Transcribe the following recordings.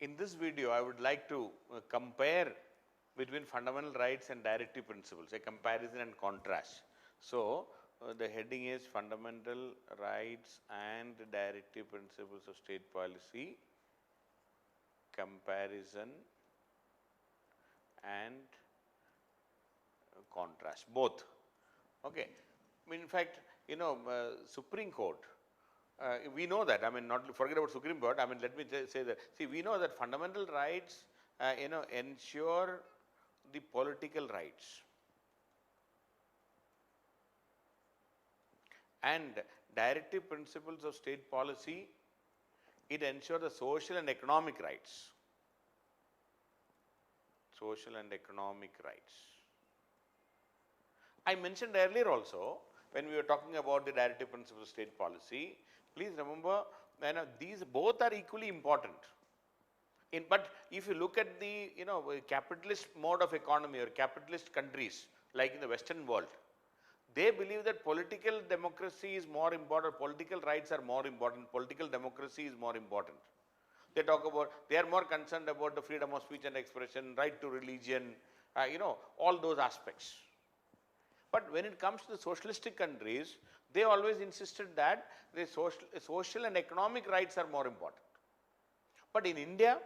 In this video, I would like to compare between fundamental rights and directive principles, a comparison and contrast. So, the heading is fundamental rights and directive principles of state policy, comparison and contrast, both. Okay. In fact, Supreme Court, we know that, I mean, not forget about Supreme Court, I mean, let me say that, see, we know that fundamental rights, ensure the political rights, and directive principles of state policy, it ensures the social and economic rights. Social and economic rights. I mentioned earlier also, when we were talking about the directive principles of state policy, please remember, these both are equally important. But if you look at the capitalist mode of economy or capitalist countries like in the Western world, they believe that political democracy is more important, political rights are more important, political democracy is more important. They talk about, they are more concerned about the freedom of speech and expression, right to religion, all those aspects. But when it comes to the socialistic countries, they always insisted that the social and economic rights are more important. But in India,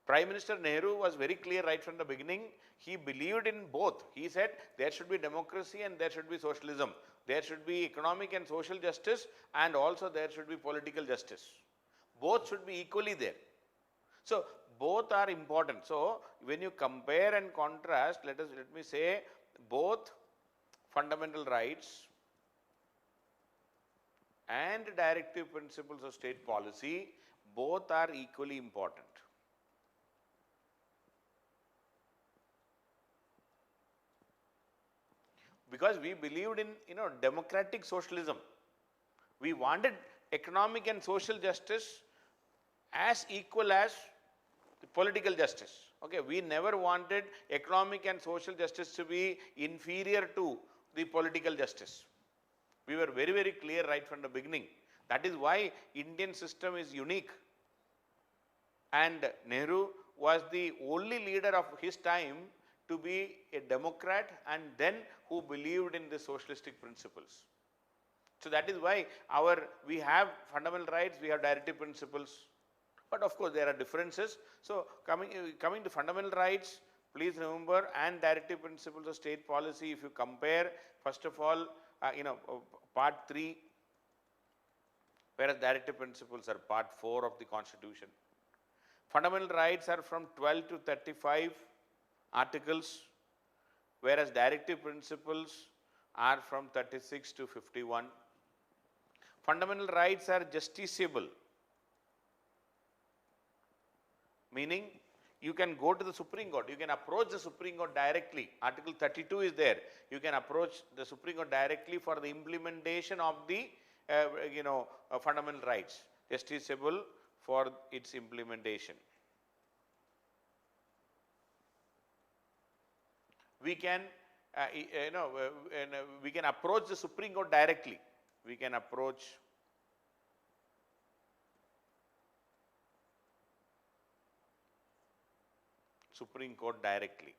Prime Minister Nehru was very clear right from the beginning. He believed in both. He said there should be democracy and there should be socialism. There should be economic and social justice, and also there should be political justice. Both should be equally there. So both are important. So when you compare and contrast, let me say both fundamental rights and directive principles of state policy, both are equally important. Because we believed in democratic socialism. We wanted economic and social justice as equal as the political justice. Okay, we never wanted economic and social justice to be inferior to the political justice. We were very, very clear right from the beginning. That is why Indian system is unique. And Nehru was the only leader of his time to be a democrat and then who believed in the socialistic principles. So that is why we have fundamental rights, we have directive principles. But of course there are differences. So coming to fundamental rights, please remember, and directive principles of state policy, if you compare, first of all, part 3, whereas directive principles are part 4 of the Constitution. Fundamental rights are from 12 to 35 articles, whereas directive principles are from 36 to 51. Fundamental rights are justiciable, meaning you can go to the Supreme Court, you can approach the Supreme Court directly. Article 32 is there. You can approach the Supreme Court directly for the implementation of the fundamental rights, justiciable for its implementation. We can, we can approach the Supreme Court directly. We can approach Supreme Court directly.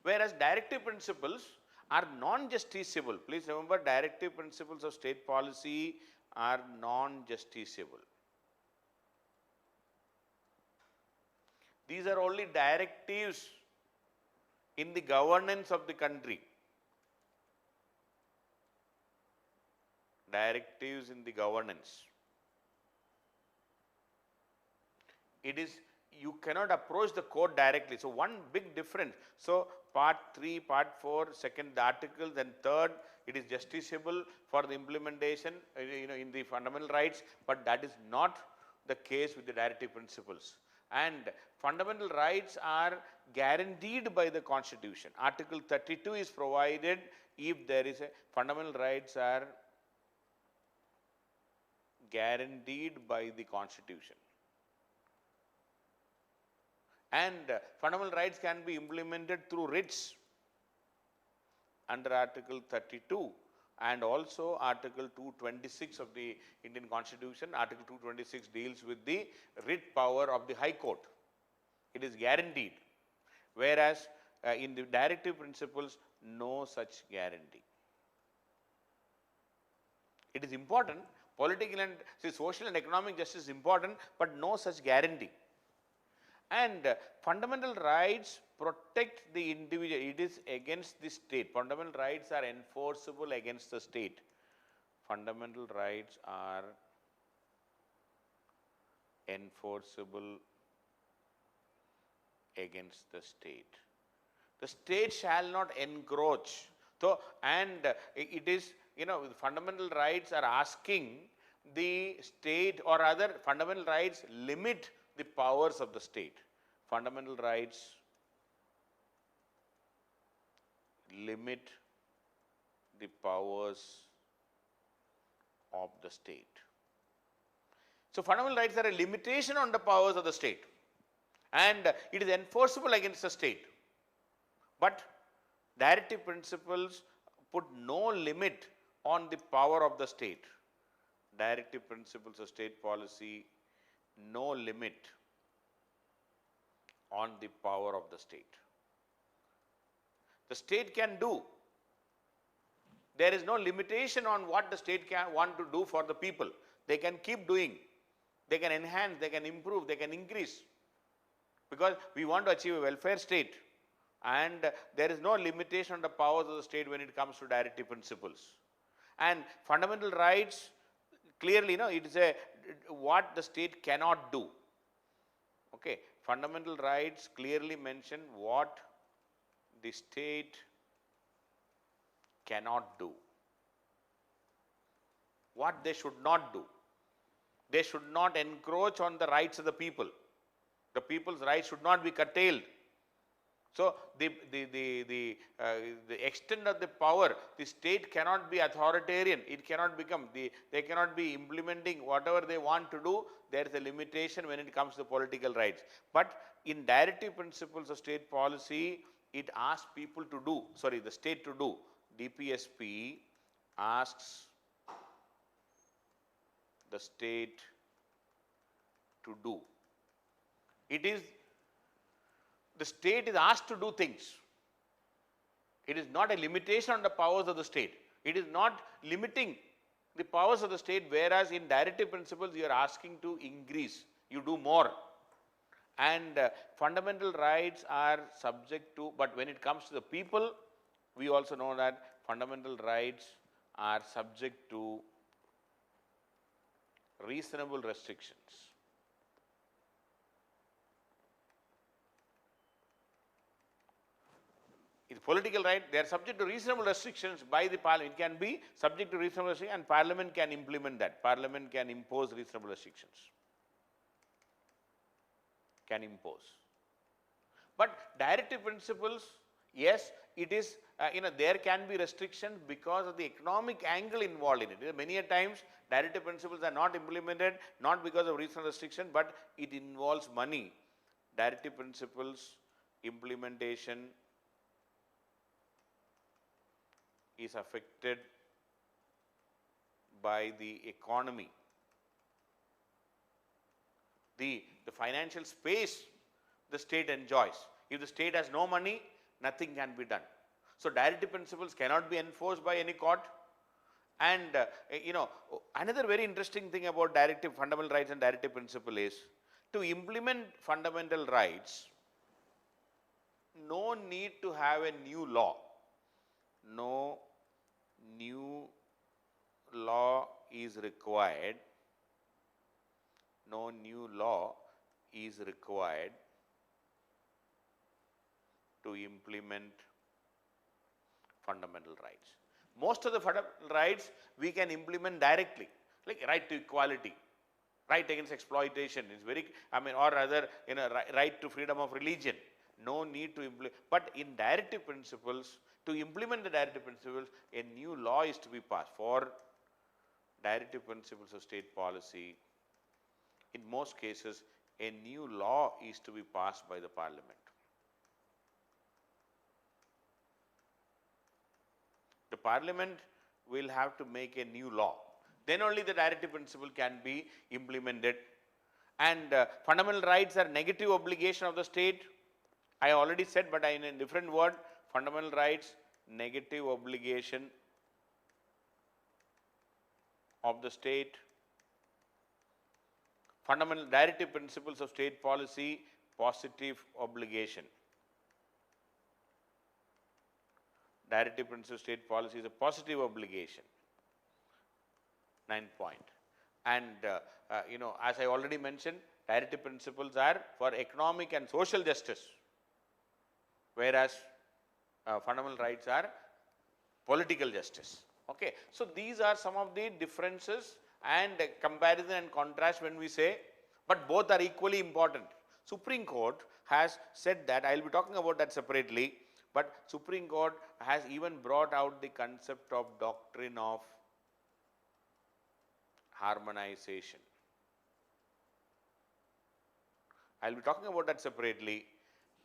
Whereas directive principles are non-justiciable. Please remember, directive principles of state policy are non-justiciable. These are only directives in the governance of the country. Directives in the governance. It is, you cannot approach the court directly. So one big difference. So part 3, part 4, second articles, and third, it is justiciable for the implementation in the fundamental rights, but that is not the case with the directive principles. And fundamental rights are guaranteed by the Constitution. Article 32 is provided if there is a fundamental rights are guaranteed by the Constitution. And fundamental rights can be implemented through writs under Article 32, and also Article 226 of the Indian Constitution. Article 226 deals with the writ power of the High Court. It is guaranteed, whereas in the directive principles, no such guarantee. It is important, political and social and economic justice is important, but no such guarantee. And fundamental rights protect the individual. It is against the state. Fundamental rights are enforceable against the state. Fundamental rights are enforceable against the state. The state shall not encroach. So, and it is, fundamental rights are asking the state, or other fundamental rights limit the powers of the state. Fundamental rights limit the powers of the state. So, fundamental rights are a limitation on the powers of the state, and it is enforceable against the state. But directive principles put no limit on the power of the state. Directive principles of state policy, no limit on the power of the state. The state can do. There is no limitation on what the state can want to do for the people. They can keep doing. They can enhance, they can improve, they can increase. Because we want to achieve a welfare state. And there is no limitation on the powers of the state when it comes to directive principles. And fundamental rights, clearly, it is what the state cannot do. Okay, fundamental rights clearly mention what the state cannot do, what they should not do. They should not encroach on the rights of the people. The people's rights should not be curtailed. So, the extent of the power, the state cannot be authoritarian. It cannot become, they cannot be implementing whatever they want to do. There is a limitation when it comes to political rights. But in directive principles of state policy, it asks people to do, the state to do. DPSP asks the state to do. It is, the state is asked to do things. It is not a limitation on the powers of the state. It is not limiting the powers of the state, whereas in directive principles you are asking to increase, you do more. And fundamental rights are subject to, but when it comes to the people, we also know that fundamental rights are subject to reasonable restrictions. It's political right, they are subject to reasonable restrictions by the parliament. It can be subject to reasonable restrictions, and parliament can implement that. Parliament can impose reasonable restrictions. Can impose. But directive principles, yes, it is, there can be restrictions because of the economic angle involved in it. Many a times, directive principles are not implemented, not because of reasonable restriction, but it involves money. Directive principles implementation is affected by the economy. The financial space the state enjoys. If the state has no money, nothing can be done. So, directive principles cannot be enforced by any court. And, another very interesting thing about directive fundamental rights and directive principle is, to implement fundamental rights, no need to have a new law. No new law is required. No new law is required to implement fundamental rights. Most of the fundamental rights we can implement directly, like right to equality, right against exploitation is very, or rather, right to freedom of religion. No need to implement, but in directive principles, to implement the directive principles, a new law is to be passed. For directive principles of state policy, in most cases, a new law is to be passed by the parliament. The parliament we'll have to make a new law. Then only the directive principle can be implemented. And fundamental rights are negative obligation of the state. I already said, but in a different word, fundamental rights, negative obligation of the state. Fundamental directive principles of state policy, positive obligation. Directive principle of state policy is a positive obligation. 9th point. And as I already mentioned, directive principles are for economic and social justice, whereas fundamental rights are political justice. Okay. So these are some of the differences and comparison and contrast when we say, but both are equally important. Supreme Court has said that, I will be talking about that separately, but Supreme Court has even brought out the concept of doctrine of harmonization. I will be talking about that separately,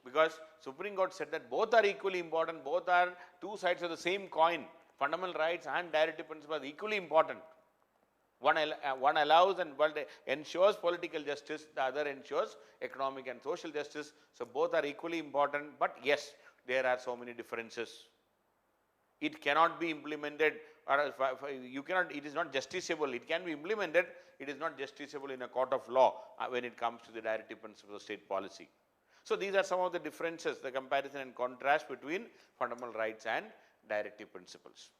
because Supreme Court said that both are equally important, both are two sides of the same coin. Fundamental rights and directive principles are equally important. One allows and one ensures political justice, the other ensures economic and social justice. So both are equally important, but yes, there are so many differences. It cannot be implemented, or you cannot, it is not justiciable. It can be implemented, it is not justiciable in a court of law when it comes to the directive principles of state policy. So these are some of the differences, the comparison and contrast between fundamental rights and directive principles.